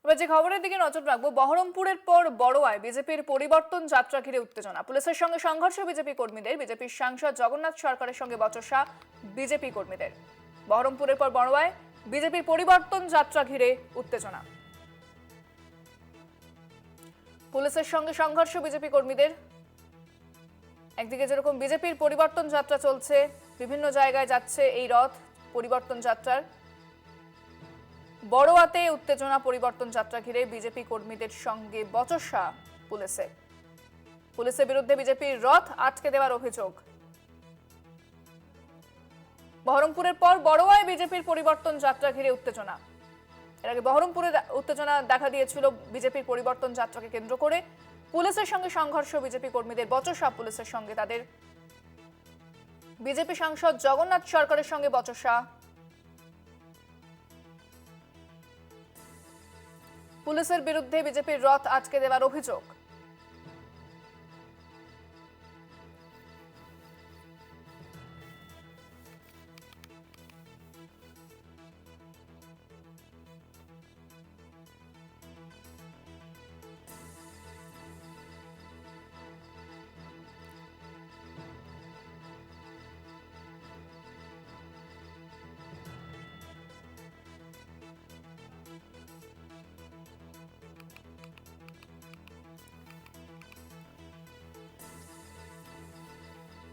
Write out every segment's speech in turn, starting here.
এবার যে খবরের দিকে নজর রাখবো, বহরমপুরের পর বড়োয়ায় বিজেপির পরিবর্তন যাত্রা ঘিরে উত্তেজনা, পুলিশের সঙ্গে সংঘর্ষ বিজেপি কর্মীদের, বিজেপির সাংসদ জগন্নাথ সরকারের সঙ্গে বচসা বিজেপি কর্মীদের। বহরমপুরের পর বড়োয়ায় বিজেপির পরিবর্তন যাত্রা ঘিরে উত্তেজনা, পুলিশের সঙ্গে সংঘর্ষ বিজেপি কর্মীদের। একদিকে যেরকম বিজেপির পরিবর্তন যাত্রা চলছে, বিভিন্ন জায়গায় যাচ্ছে এই রথ পরিবর্তন যাত্রার, বড়োয়াতে উত্তেজনা পরিবর্তন যাত্রা ঘিরে বিজেপি কর্মীদের সঙ্গে বচসা পুলিশের। পুলিশের বিরুদ্ধে বিজেপির রথ আটকে দেওয়ার অভিযোগ। বহরমপুরের পর বড়োয়ায় বিজেপির পরিবর্তন যাত্রা ঘিরে উত্তেজনা। এর আগে বহরমপুরে উত্তেজনা দেখা দিয়েছিল বিজেপির পরিবর্তন যাত্রাকে কেন্দ্র করে, পুলিশের সঙ্গে সংঘর্ষ বিজেপি কর্মীদের, বচসা পুলিশের সঙ্গে তাদের, বিজেপি সাংসদ জগন্নাথ সরকারের সঙ্গে বচসা, পুলিশের বিরুদ্ধে বিজেপির রথ আটকে দেওয়ার অভিযোগ।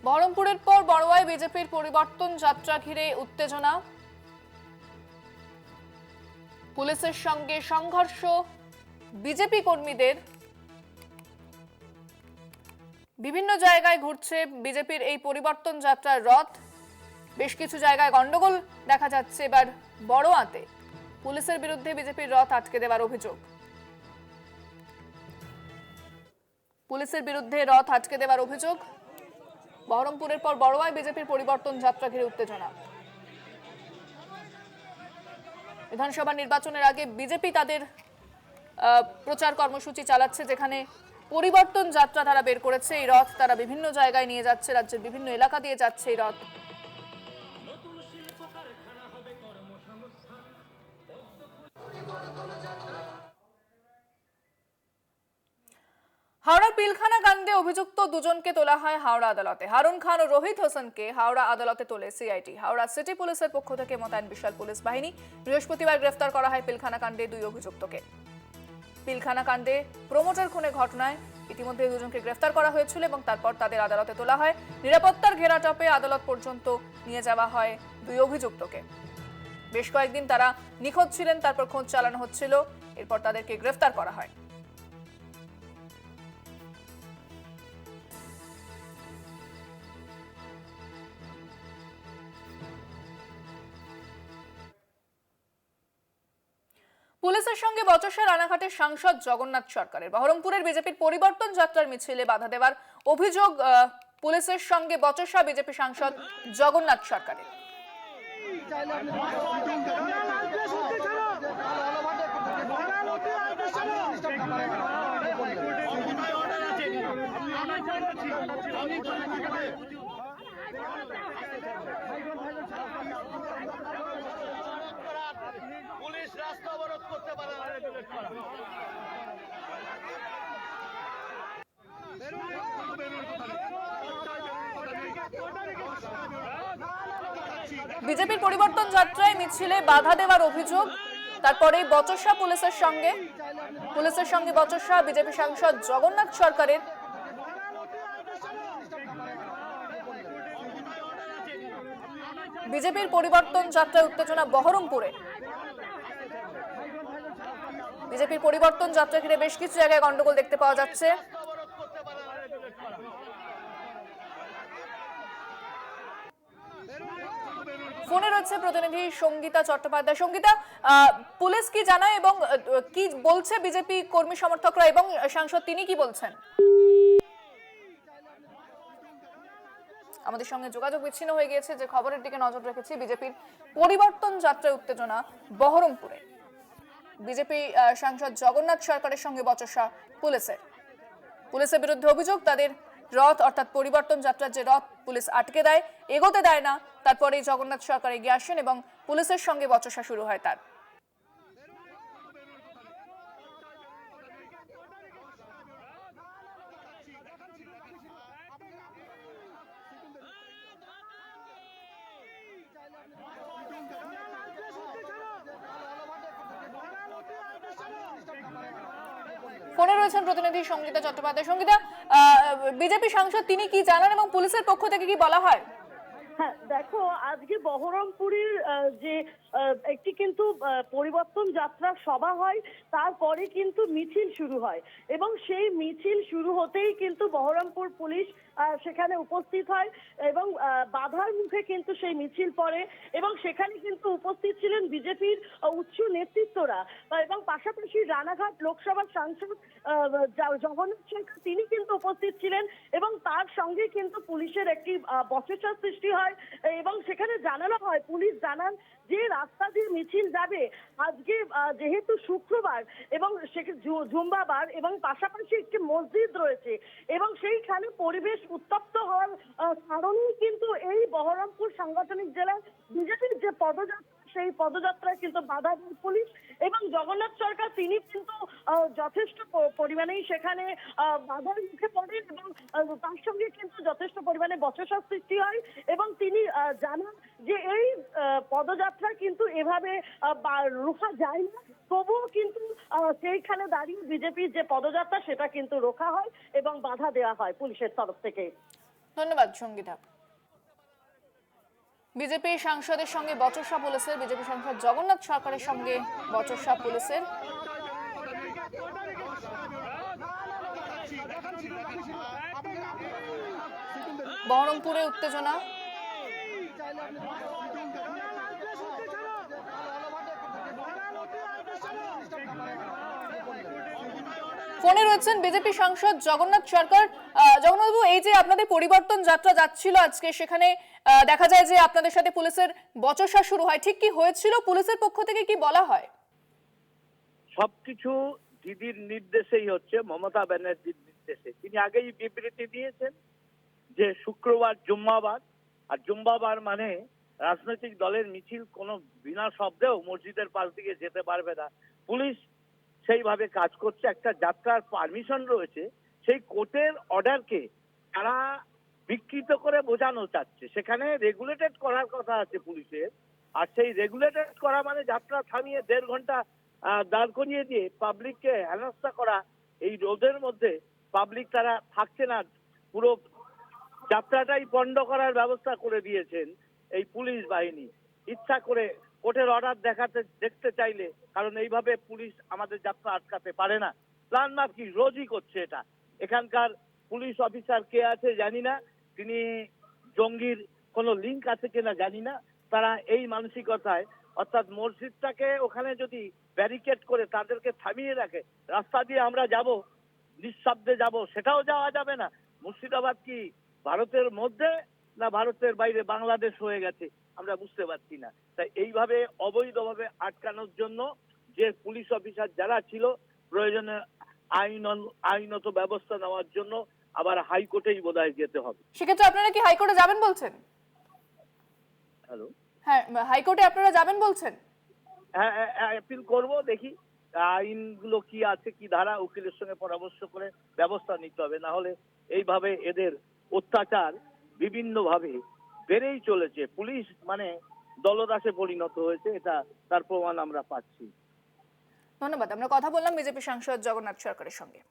বহরমপুরের পর বড়োয়ায় বিজেপির পরিবর্তন যাত্রা ঘিরে উত্তেজনা, পুলিশের সঙ্গে সংঘর্ষ বিজেপি কর্মীদের, বিভিন্ন জায়গায় ঘুরছে বিজেপির এই পরিবর্তন যাত্রার রথ। বেশ কিছু জায়গায় গন্ডগোল দেখা যাচ্ছে। এবার বড়োয়াতে পুলিশের বিরুদ্ধে বিজেপির রথ আটকে দেওয়ার অভিযোগ। পুলিশের বিরুদ্ধে রথ আটকে দেওয়ার অভিযোগ। বহরমপুরের পর বড়োয়ায় বিজেপির পরিবর্তন যাত্রা ঘিরে উত্তেজনা। বিধানসভা নির্বাচনের আগে বিজেপি তাদের প্রচার কর্মসূচি চালাচ্ছে, যেখানে পরিবর্তন যাত্রা তারা বের করেছে। এই রথ তারা বিভিন্ন জায়গায় নিয়ে যাচ্ছে, রাজ্যের বিভিন্ন এলাকা দিয়ে যাচ্ছে এই রথ। হাওড়ার পিলখানা কাণ্ডে অভিযুক্ত দুজনকে তোলা হয় হাওড়া আদালতে। হারুন খান ও রোহিত হোসেনকে হাওড়া আদালতে তোলে সিআইডি। হাওড়া সিটি পুলিশের পক্ষ থেকে মোতায়েন বিশাল পুলিশ বাহিনী। বৃহস্পতিবার গ্রেফতার করা হয় পিলখানা কাণ্ডে দুই অভিযুক্তকে। পিলখানা কাণ্ডে প্রমোটার খুনের ঘটনায় ইতিমধ্যে দুজনকে গ্রেফতার করা হয়েছিল এবং তারপর তাদের আদালতে তোলা হয়। নিরাপত্তার ঘেরাটোপে আদালত পর্যন্ত নিয়ে যাওয়া হয় দুই অভিযুক্তকে। বেশ কয়েকদিন তারা নিখোঁজ ছিলেন, তারপর খোঁজ চালানো হচ্ছিল, এরপর তাদেরকে গ্রেফতার করা হয়। পুলিশের সঙ্গে বচসা রানাঘাটের সাংসদ জগন্নাথ সরকারের। বহরমপুরের বিজেপির পরিবর্তন যাত্রার মিছিলে বাধা দেওয়ার অভিযোগ পুলিশের সঙ্গে বচসা বিজেপি সাংসদ জগন্নাথ সরকারের। পুলিশ রাস্তা অবরোধ করতে পারে না। বিজেপির পরিবর্তন যাত্রায় মিছিলে বাধা দেওয়ার অভিযোগ, তারপরে বচসা পুলিশের সঙ্গে বচসা বিজেপি সাংসদ জগন্নাথ সরকারের। বিজেপির পরিবর্তন যাত্রায় উত্তেজনা বহরমপুরে। বিজেপির পরিবর্তন যাত্রা ঘিরে বেশ কিছু জায়গায় গন্ডগোল দেখতে পাওয়া যাচ্ছে। ফোনে রয়েছে প্রতিনিধি সঙ্গীতা চট্টোপাধ্যায়। সঙ্গীতা, পুলিশ কি জানায় এবং কি বলছে বিজেপি কর্মী সমর্থকরা এবং সাংসদ তিনি কি বলছেন? আমাদের সঙ্গে যোগাযোগ বিচ্ছিন্ন হয়ে গিয়েছে। যে খবরের দিকে নজর রেখেছি, বিজেপির পরিবর্তন যাত্রায় উত্তেজনা বহরমপুরে। বিজেপি সাংসদ জগন্নাথ সরকারের সঙ্গে বচসা পুলিশের বিরুদ্ধে অভিযোগ, তাদের রথ অর্থাৎ পরিবর্তন যাত্রার যে রথ পুলিশ আটকে দেয়, এগোতে দেয় না। তারপরেই জগন্নাথ সরকার এগিয়ে আসেন এবং পুলিশের সঙ্গে বচসা শুরু হয় তার। ফোনে রয়েছেন প্রতিনিধি সঙ্গীতা চট্টোপাধ্যায়। সঙ্গীতা, বিজেপি সাংসদ তিনি কি জানান এবং পুলিশের পক্ষ থেকে কি বলা হয়? হ্যাঁ, দেখো আজকে বহরমপুরের যে একটি কিন্তু পরিবর্তন যাত্রার সভা হয়, তারপরে কিন্তু মিছিল শুরু হয় এবং সেই মিছিল শুরু হতেই কিন্তু বহরমপুর পুলিশ সেখানে উপস্থিত হয় এবং বাধার মুখে কিন্তু সেই মিছিল পড়ে এবং সেখানে কিন্তু উপস্থিত ছিলেন বিজেপির উচ্চ নেতৃত্বরা এবং পাশাপাশি রানাঘাট লোকসভার সাংসদ জগন্নাথ শেখর তিনি কিন্তু উপস্থিত ছিলেন এবং তার সঙ্গে কিন্তু পুলিশের একটি বচসা সৃষ্টি হয় এবং সেখানে জানানো হয়, পুলিশ জানান যে রাস্তা দিয়ে মিছিল যাবে আজকে যেহেতু শুক্রবার এবং জুম্বাবার এবং পাশাপাশি একটি মসজিদ রয়েছে এবং সেইখানে পরিবেশ উত্তপ্ত হওয়ার কারণেই কিন্তু এই বহরমপুর সাংগঠনিক জেলার বিজেপির যে পদযাত্রা সেই পদযাত্রায় কিন্তু বাধা দেয় পুলিশ এবং জগন্নাথ সরকার তিনি কিন্তু যথেষ্ট পরিমাণেই সেখানে বাধার মুখে পড়েন এবং তার সঙ্গে কিন্তু যথেষ্ট পরিমাণে বচসা সৃষ্টি হয় এবং তিনি জানান যে এই পদযাত্রা কিন্তু এভাবে রোখা যায় না, তবুও কিন্তু সেইখানে দাঁড়িয়ে বিজেপির যে পদযাত্রা সেটা কিন্তু রোখা হয় এবং বাধা দেওয়া হয় পুলিশের তরফ থেকে। ধন্যবাদ সঙ্গীতা। বিজেপি সাংসদের সঙ্গে বচসা পুলিশের, বিজেপি সাংসদ জগন্নাথ সরকারের সঙ্গে বচসা পুলিশের। বহরমপুরে উত্তেজনা। ফোনে রয়েছেন বিজেপি সাংসদ জগন্নাথ সরকার। জগন্নাথবাবু, এই যে আপনাদের পরিবর্তন যাত্রা যাচ্ছিল আজকে, সেখানে দেখা যায় যে আপনাদের সাথে পুলিশের বচসা শুরু হয়, ঠিক কি হয়েছিল? পুলিশের পক্ষ থেকে কি বলা হয়? সবকিছু দিদির নির্দেশেই হচ্ছে, মমতা ব্যানার্জির নির্দেশে। তিনি আগেই বিবৃতি দিয়েছেন যে শুক্রবার জুম্মাবার, আর জুম্মাবার মানে রাজনৈতিক দলের মিছিল কোনো বিনা শব্দেও মসজিদের পাশ দিকে যেতে পারবে না। পুলিশ সেইভাবে কাজ করছে। একটা যাত্রার পারমিশন রয়েছে, সেই কোর্টের অর্ডারকে তারা বিকৃত করে বোঝানো চাচ্ছে। সেখানে রেগুলেটেড করার কথা আছে পুলিশের, আর সেই রেগুলেটেড করা মানে যাত্রা থামিয়ে 1.5 ঘন্টা দাঁড় করিয়ে দিয়ে পাবলিককে হেনস্থা করা। এই রোদের মধ্যে পাবলিক তারা থাকছে না, পুরো যাত্রাটাই পণ্ড করার ব্যবস্থা করে দিয়েছেন এই পুলিশ বাহিনী। ইচ্ছা করে কোর্টের অর্ডার দেখতে চাইলে, কারণ এইভাবে পুলিশ আমাদের যাত্রা আটকাতে পারে না। প্ল্যান মাফ কি রোজই করছে এটা। এখানকার পুলিশ অফিসার কে আছে জানি না, তিনি জঙ্গির কোনো লিঙ্ক আছে কিনা জানি না, তারা এই মানসিকতায়, অর্থাৎ মসজিদটাকে ওখানে যদি ব্যারিকেড করে তাদেরকে থামিয়ে রাখে, রাস্তা দিয়ে আমরা যাব, নিঃশব্দে যাব, সেটাও যাওয়া যাবে না। মুর্শিদাবাদ কি ভারতের মধ্যে না ভারতের বাইরে বাংলাদেশ হয়ে গেছে আমরা বুঝতে পারছি না। তাই এইভাবে অবৈধভাবে আটকানোর জন্য যে পুলিশ অফিসার যারা ছিল, প্রয়োজনে আইনত ব্যবস্থা নেওয়ার জন্য আবার হাইকোর্টেই বোধহয় যেতে হবে। সেক্ষেত্রে আপনারা কি হাইকোর্টে যাবেন বলছেন? হ্যালো, হ্যাঁ, হাইকোর্টে আপনারা যাবেন বলছেন? হ্যাঁ, অ্যাপিল করব, দেখি আইনগুলো কি আছে, কি ধারা, উকিলের সঙ্গে পরামর্শ করে ব্যবস্থা নিতে হবে। না হলে এইভাবে এদের অত্যাচার বিভিন্নভাবে বেড়েই চলেছে। পুলিশ মানে দলদাসে পরিণত হয়েছে, এটা তার প্রমাণ আমরা পাচ্ছি। ধন্যবাদ। আমরা কথা বললাম বিজেপি সাংসদ জগন্নাথ সরকারের সঙ্গে।